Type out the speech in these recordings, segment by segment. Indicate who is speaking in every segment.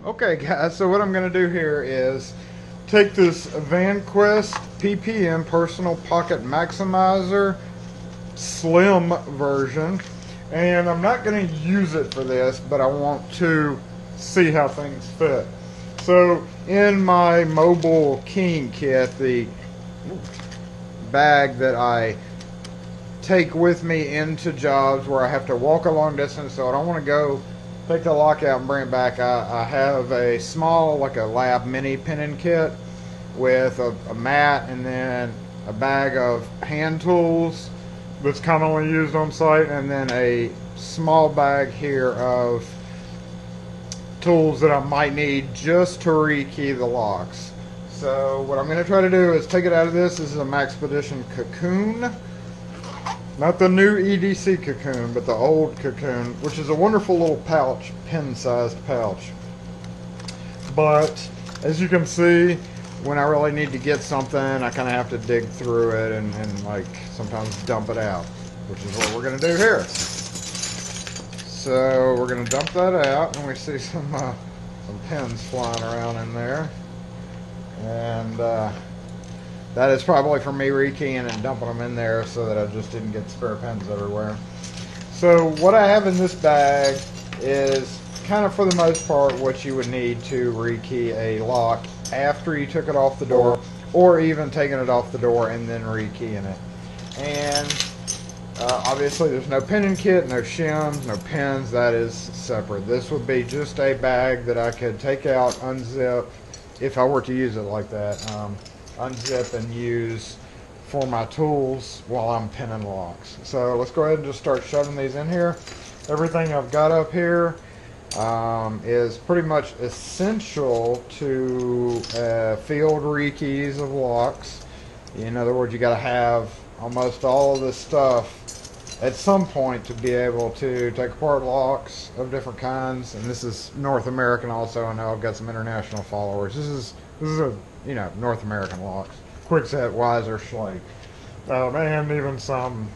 Speaker 1: Okay guys, so what I'm going to do here is take this Vanquest PPM Personal Pocket Maximizer Slim version, and I'm not going to use it for this, but I want to see how things fit. So in my mobile keying kit, the bag that I take with me into jobs where I have to walk a long distance, so I don't want to go take the lock out and bring it back, I have a small, like a lab mini pinning kit with a mat and then a bag of hand tools that's commonly used on site, and then a small bag here of tools that I might need just to rekey the locks. So what I'm going to try to do is take it out of this. This is a Maxpedition Cocoon. Not the new EDC Cocoon, but the old Cocoon, which is a wonderful little pouch, pen-sized pouch. But as you can see, when I really need to get something, I kind of have to dig through it and like sometimes dump it out, which is what we're going to do here. So we're going to dump that out, and we see some pens flying around in there. And that is probably for me rekeying and dumping them in there so that I just didn't get spare pens everywhere. So what I have in this bag is kind of, for the most part, what you would need to rekey a lock after you took it off the door, or even taking it off the door and then rekeying it. And obviously there's no pinning kit, no shims, no pins. That is separate. This would be just a bag that I could take out, unzip, if I were to use it like that. Unzip and use for my tools while I'm pinning locks. So let's go ahead and just start shoving these in here. Everything I've got up here is pretty much essential to field rekeys of locks. In other words, you got to have almost all of this stuff at some point to be able to take apart locks of different kinds. And this is North American also. I know I've got some international followers. This is a, you know, North American locks. Quickset, Weiser, Schlage, and even some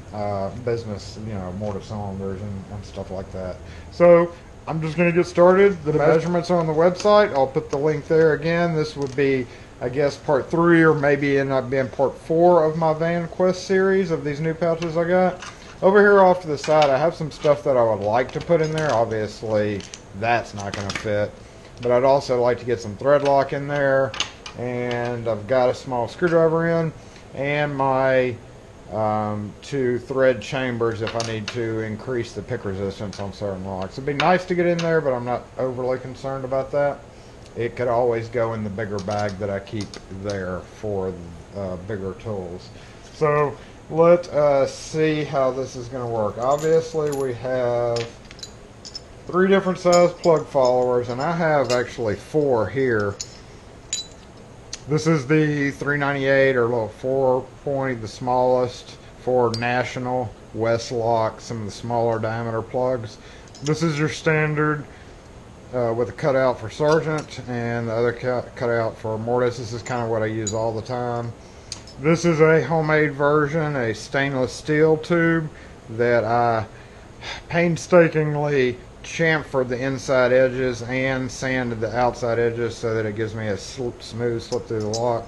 Speaker 1: business, you know, mortar cylinders and stuff like that. So I'm just going to get started. The measurements are on the website. I'll put the link there again. This would be, I guess, part 3, or maybe end up being part 4 of my Vanquest series of these new pouches I got. Over here off to the side, I have some stuff that I would like to put in there. Obviously, that's not going to fit. But I'd also like to get some thread lock in there. And I've got a small screwdriver in, and my 2 thread chambers if I need to increase the pick resistance on certain locks. It'd be nice to get in there, but I'm not overly concerned about that. It could always go in the bigger bag that I keep there for bigger tools. So let us see how this is going to work. Obviously we have 3 different size plug followers, and I have actually 4 here. This is the 398 or little 4-point, the smallest for National, Westlock, some of the smaller diameter plugs. This is your standard with a cutout for Sargent and the other cutout for Mortise. This is kind of what I use all the time. This is a homemade version, a stainless steel tube that I painstakingly chamfered the inside edges and sanded the outside edges so that it gives me a smooth slip through the lock.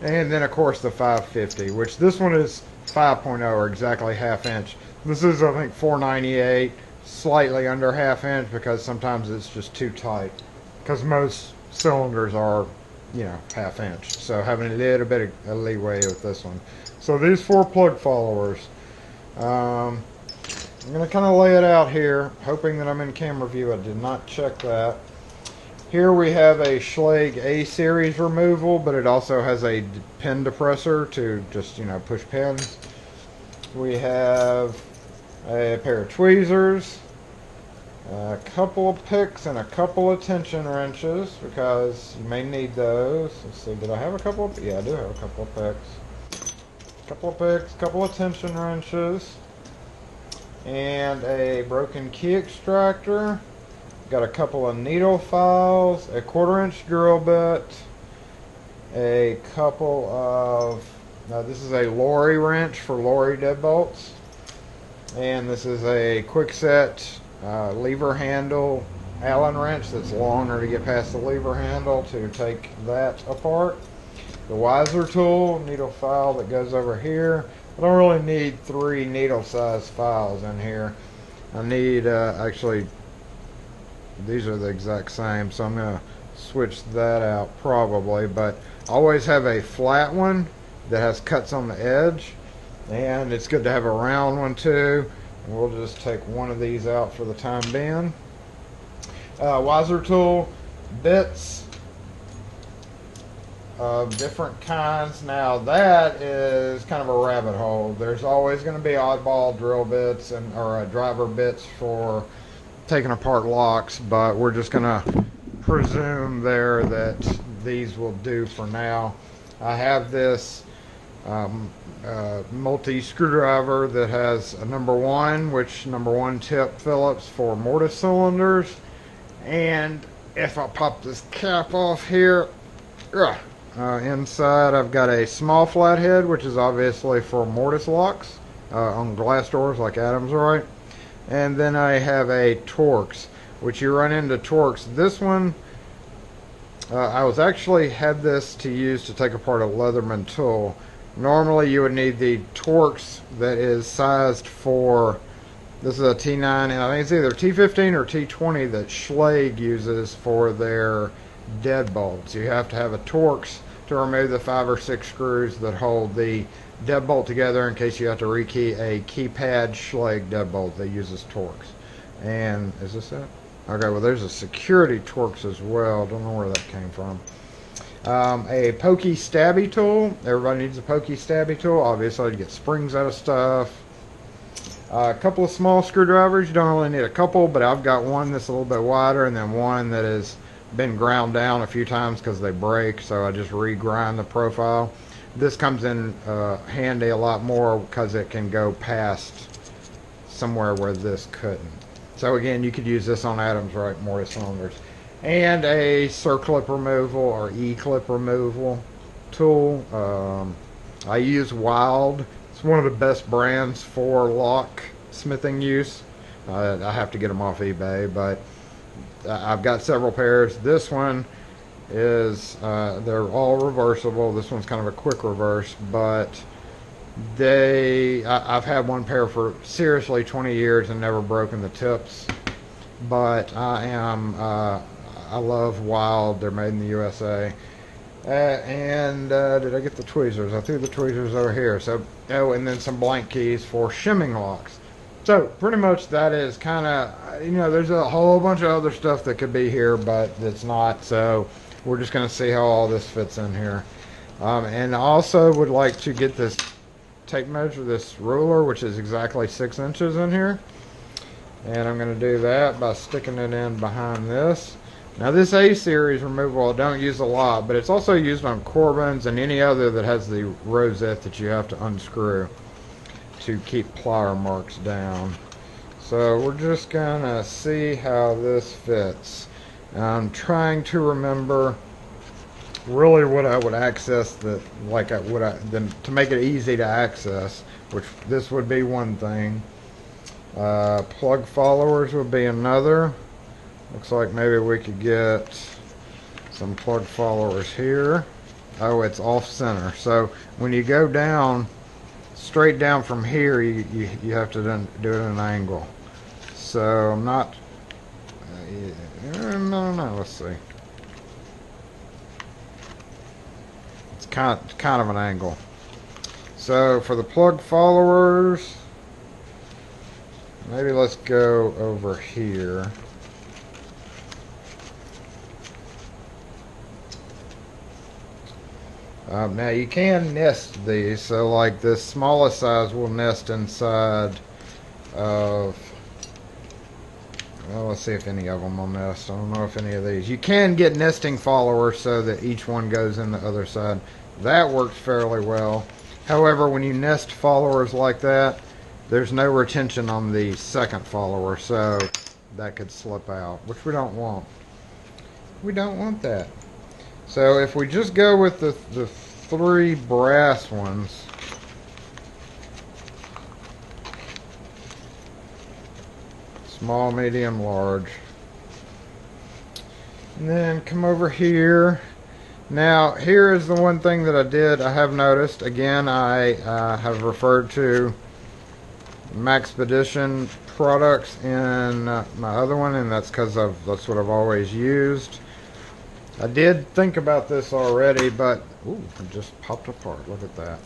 Speaker 1: And then of course the 550, which this one is 5.0, or exactly ½ inch. This is, I think, 498, slightly under ½ inch, because sometimes it's just too tight, because most cylinders are, you know, ½ inch. So having a little bit of leeway with this one. So these 4 plug followers, I'm going to kind of lay it out here, hoping that I'm in camera view. I did not check that. Here we have a Schlage A-series removal, but it also has a pin depressor to just, you know, push pins. We have a pair of tweezers, a couple of picks, and a couple of tension wrenches, because you may need those. Let's see, did I have a couple of? Yeah, I do have a couple of picks. Couple of picks, couple of tension wrenches, and a broken key extractor. Got a couple of needle files, a 1/4 inch drill bit, a couple of, this is a lorry wrench for lorry deadbolts, and this is a quick set lever handle Allen wrench that's longer to get past the lever handle to take that apart. The Wiser tool, needle file that goes over here. I don't really need 3 needle size files in here. I need, actually, these are the exact same, so I'm going to switch that out probably, but I always have a flat one that has cuts on the edge, and it's good to have a round one too. And we'll just take one of these out for the time being. Wiser tool, bits of different kinds. Now that is kind of a rabbit hole. There's always going to be oddball drill bits and or driver bits for taking apart locks, but we're just going to presume there that these will do for now. I have this multi screwdriver that has a number 1, which number 1 tip Phillips for mortise cylinders. And if I pop this cap off here, inside I've got a small flathead, which is obviously for mortise locks on glass doors like Adam's right. And then I have a Torx, which you run into Torx. This one, I was actually had this to use to take apart a Leatherman tool. Normally you would need the Torx that is sized for, this is a T9, and I think it's either T15 or T20 that Schlage uses for their deadbolts. You have to have a Torx to remove the 5 or 6 screws that hold the deadbolt together in case you have to rekey a keypad Schlage deadbolt that uses Torx. And is this it? Okay, well there's a security Torx as well. Don't know where that came from. A pokey stabby tool. Everybody needs a pokey stabby tool. Obviously to get springs out of stuff. A couple of small screwdrivers. You don't really need a couple, but I've got one that's a little bit wider and then one that has been ground down a few times because they break, so I just regrind the profile. This comes in handy a lot more because it can go past somewhere where this couldn't. So again, you could use this on Adam's right mortise cylinders. And a circlip removal or E-clip removal tool. I use Wild. It's one of the best brands for locksmithing use. I have to get them off eBay, but I've got several pairs. This one is, they're all reversible. This one's kind of a quick reverse, but I've had one pair for seriously 20 years and never broken the tips. But I love Wild. They're made in the USA. Did I get the tweezers? I threw the tweezers over here. So, oh, and then some blank keys for shimming locks. So, pretty much that is kind of, you know, there's a whole bunch of other stuff that could be here, but it's not. So, we're just going to see how all this fits in here. And I also would like to get this tape measure, this ruler, which is exactly 6 inches in here. And I'm going to do that by sticking it in behind this. Now this A-series removal I don't use a lot, but it's also used on Corbins and any other that has the rosette that you have to unscrew to keep plier marks down. So we're just going to see how this fits. I'm trying to remember really what I would access, to make it easy to access, which this would be one thing. Plug followers would be another. Looks like maybe we could get some plug followers here. Oh, it's off center. So when you go down, straight down from here, you have to do it at an angle. So I'm not, no, let's see. It's kind of an angle. So for the plug followers, maybe let's go over here. Now you can nest these, so like this smallest size will nest inside of, well, let's see if any of them will nest. I don't know if any of these. You can get nesting followers so that each one goes in the other side. That works fairly well. However, when you nest followers like that, there's no retention on the second follower, so that could slip out, which we don't want. We don't want that. So if we just go with the 3 brass ones, small, medium, large, And then come over here. Now here is the one thing that I have noticed. Again, I have referred to Maxpedition products in my other one, and that's because that's what I've always used. I did think about this already, but ooh, it just popped apart. Look at that.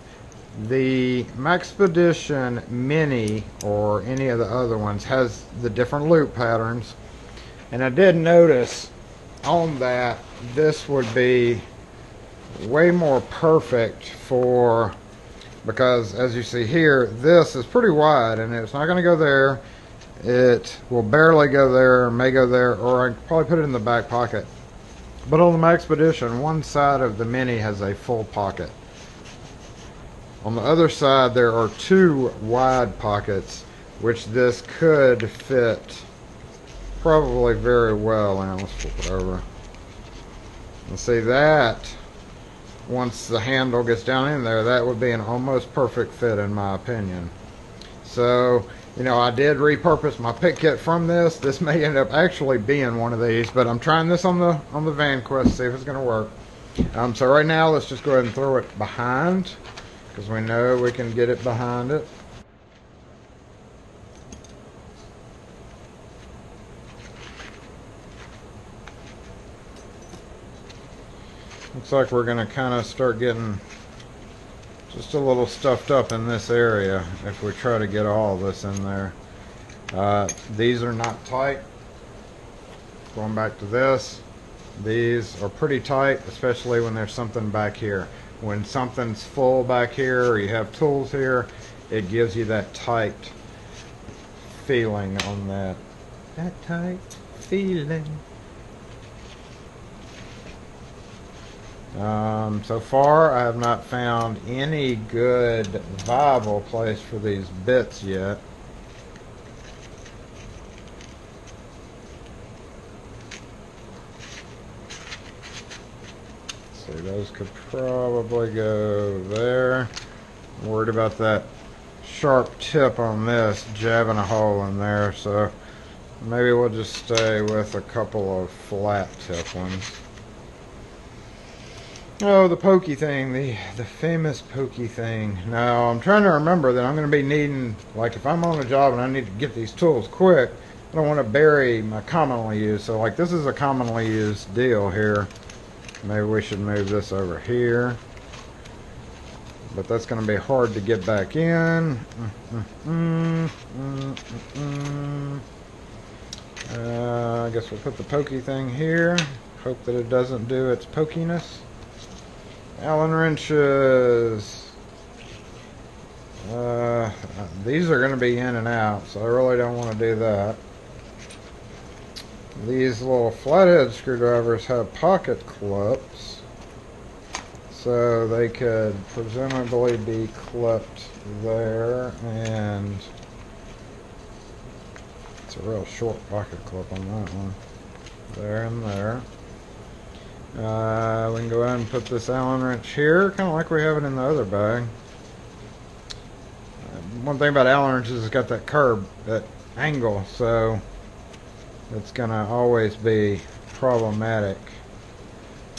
Speaker 1: The Maxpedition Mini, or any of the other ones, has the different loop patterns, and I did notice on that this would be way more perfect for, because as you see here, this is pretty wide and it's not going to go there. It will barely go there, may go there, or I could probably put it in the back pocket. But on the Maxpedition, one side of the Mini has a full pocket. On the other side, there are two wide pockets, which this could fit probably very well. And let's flip it over. And see that, once the handle gets down in there, that would be an almost perfect fit in my opinion. So, you know, I did repurpose my pick kit from this. This may end up actually being one of these, but I'm trying this on the Vanquest, see if it's going to work. So right now, let's just go ahead and throw it behind, because we know we can get it behind it. Looks like we're going to kind of start getting just a little stuffed up in this area if we try to get all this in there. These are not tight. Going back to this, these are pretty tight, especially when there's something back here. When something's full back here, or you have tools here, it gives you that tight feeling on that. That tight feeling. So far I have not found any good viable place for these bits yet. See, those could probably go there. I'm worried about that sharp tip on this jabbing a hole in there, so maybe we'll just stay with a couple of flat tip ones. Oh, the pokey thing, the famous pokey thing. Now, I'm trying to remember that I'm going to be needing, like if I'm on a job and I need to get these tools quick, I don't want to bury my commonly used. So like this is a commonly used deal here. Maybe we should move this over here. But that's going to be hard to get back in. I guess we'll put the pokey thing here. Hope that it doesn't do its pokiness. Allen wrenches. These are going to be in and out, so I really don't want to do that. These little flathead screwdrivers have pocket clips, so they could presumably be clipped there, and it's a real short pocket clip on that one. There and there. We can go ahead and put this Allen wrench here, kind of like we have it in the other bag. One thing about Allen wrenches is it's got that curve, that angle, so it's going to always be problematic.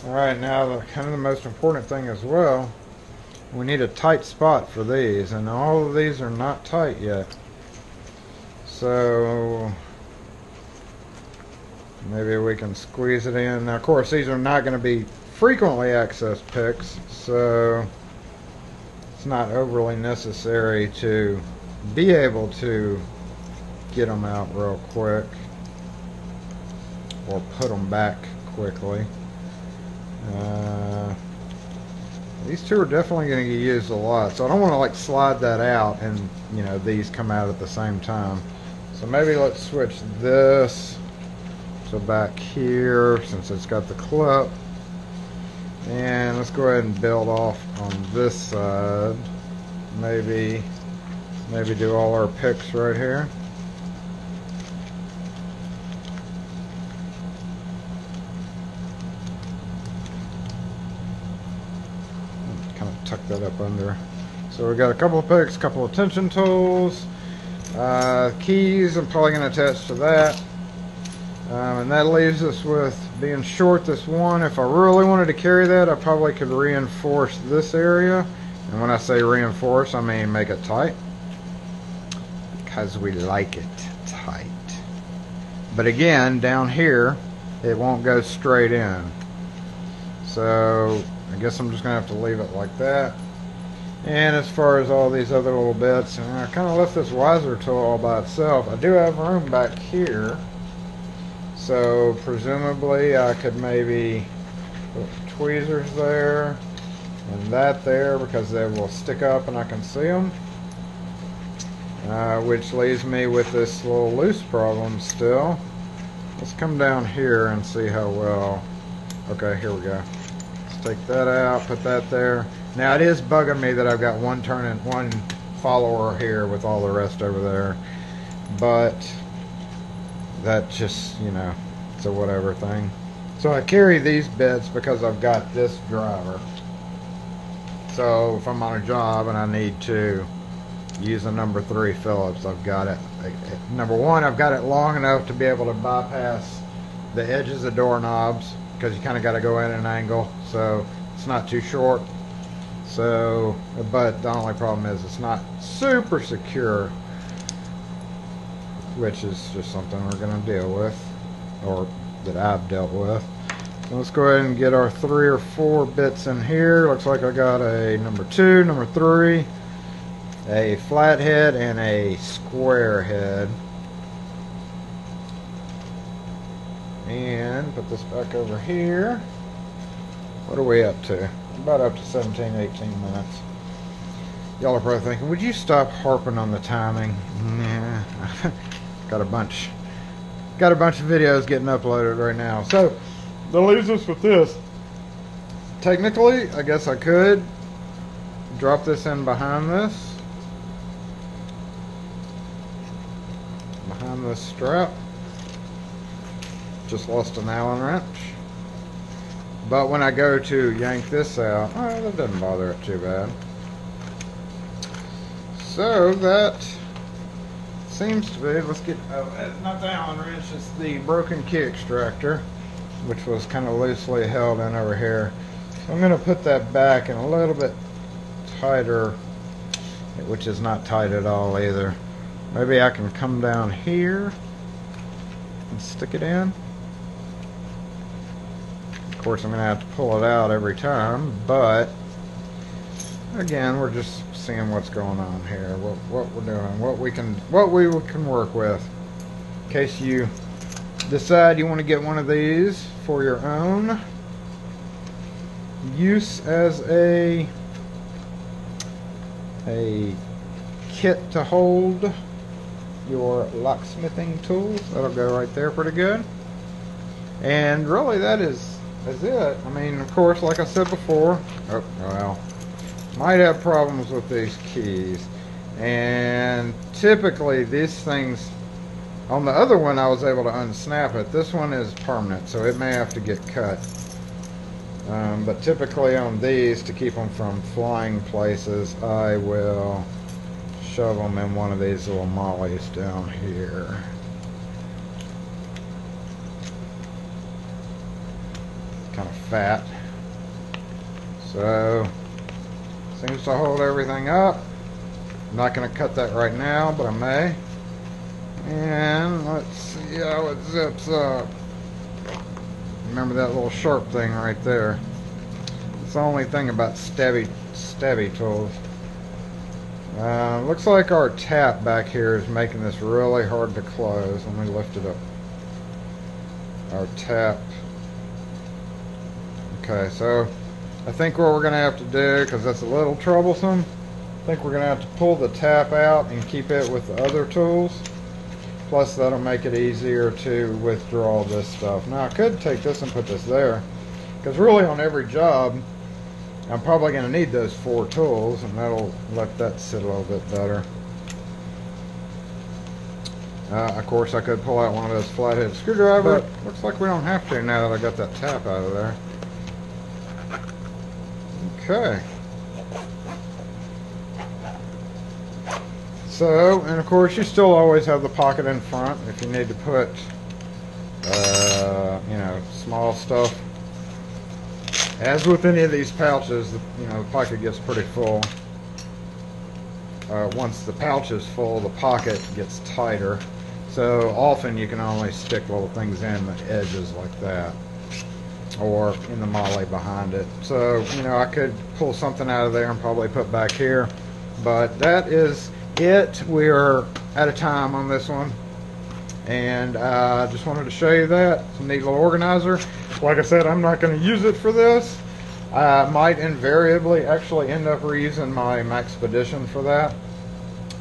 Speaker 1: Alright, now kind of the most important thing as well, we need a tight spot for these, and all of these are not tight yet. So maybe we can squeeze it in. Now, of course, these are not going to be frequently accessed picks, so it's not overly necessary to be able to get them out real quick or put them back quickly. These two are definitely going to get used a lot, so I don't want to like slide that out and, you know, these come out at the same time. So maybe let's switch this to back here since it's got the clip, and let's go ahead and build off on this side. Maybe do all our picks right here. Kind of tuck that up under. So we got a couple of picks, a couple of tension tools, keys. I'm probably going to attach to that. And that leaves us with being short this one, if I really wanted to carry that, I probably could reinforce this area. And when I say reinforce, I mean make it tight, because we like it tight. But again, down here, it won't go straight in. So I guess I'm just gonna have to leave it like that. And as far as all these other little bits, and I kind of left this wiser tool all by itself. I do have room back here, so presumably I could maybe put tweezers there and that there, because they will stick up and I can see them. Which leaves me with this little loose problem still. Let's come down here and see how well. Okay, here we go. Let's take that out, put that there. Now it is bugging me that I've got one turn and one follower here with all the rest over there, but that just, you know, it's a whatever thing. So I carry these bits because I've got this driver. So if I'm on a job and I need to use a number 3 Phillips, I've got it. Number one, I've got it long enough to be able to bypass the edges of doorknobs, because you kind of got to go in an angle, so it's not too short. So, but the only problem is it's not super secure, which is just something we're going to deal with, or that I've dealt with. So let's go ahead and get our 3 or 4 bits in here. Looks like I got a number 2, number 3, a flat head, and a square head. And put this back over here. What are we up to? About up to 17, 18 minutes. Y'all are probably thinking, would you stop harping on the timing? Nah. got a bunch of videos getting uploaded right now. So that leaves us with this. Technically, I guess I could drop this in behind this. Behind this strap. Just lost an Allen wrench. But when I go to yank this out, oh, that doesn't bother it too bad. So that seems to be, let's get, not the Allen wrench, it's the broken key extractor, which was kind of loosely held in over here. So I'm going to put that back in a little bit tighter, which is not tight at all either. Maybe I can come down here and stick it in. Of course, I'm going to have to pull it out every time, but again, we're just seeing what's going on here, what we're doing, what we can work with. In case you decide you want to get one of these for your own use as a kit to hold your locksmithing tools, that'll go right there pretty good. And really, that's it. I mean, of course, like I said before, oh well, might have problems with these keys, and typically these things, on the other one I was able to unsnap it. This one is permanent, so it may have to get cut. But typically on these, to keep them from flying places, I will shove them in one of these little mollies down here. Kind of fat, so seems to hold everything up. I'm not going to cut that right now, but I may. And let's see how it zips up. Remember that little sharp thing right there. It's the only thing about stabby tools. Looks like our tap back here is making this really hard to close. Let me lift it up. Our tap. Okay, so I think what we're going to have to do, because that's a little troublesome, I think we're going to have to pull the tap out and keep it with the other tools. Plus that'll make it easier to withdraw this stuff. Now I could take this and put this there, because really on every job I'm probably going to need those 4 tools, and that'll let that sit a little bit better. Of course I could pull out one of those flathead screwdrivers, but looks like we don't have to now that I got that tap out of there. Okay. So, and of course you still always have the pocket in front if you need to put you know, small stuff. As with any of these pouches, you know, the pocket gets pretty full. Once the pouch is full, the pocket gets tighter. So often you can only stick little things in the edges like that, or in the molle behind it. So, you know, I could pull something out of there and probably put back here. But that is it. We are out of time on this one. And I just wanted to show you that. It's a neat little organizer. Like I said, I'm not going to use it for this. I might invariably actually end up reusing my Maxpedition for that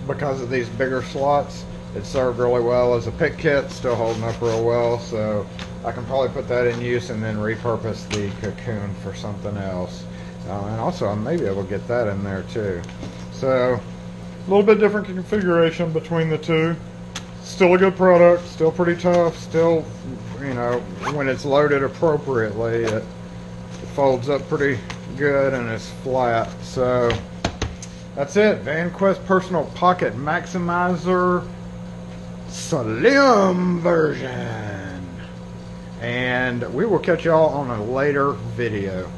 Speaker 1: because of these bigger slots. It served really well as a pick kit, still holding up real well, so I can probably put that in use and then repurpose the cocoon for something else. And also I may be able to get that in there too. So a little bit different configuration between the two. Still a good product, still pretty tough, still, you know, when it's loaded appropriately, it folds up pretty good and it's flat. So that's it. Vanquest Personal Pocket Maximizer Slim version. And we will catch y'all on a later video.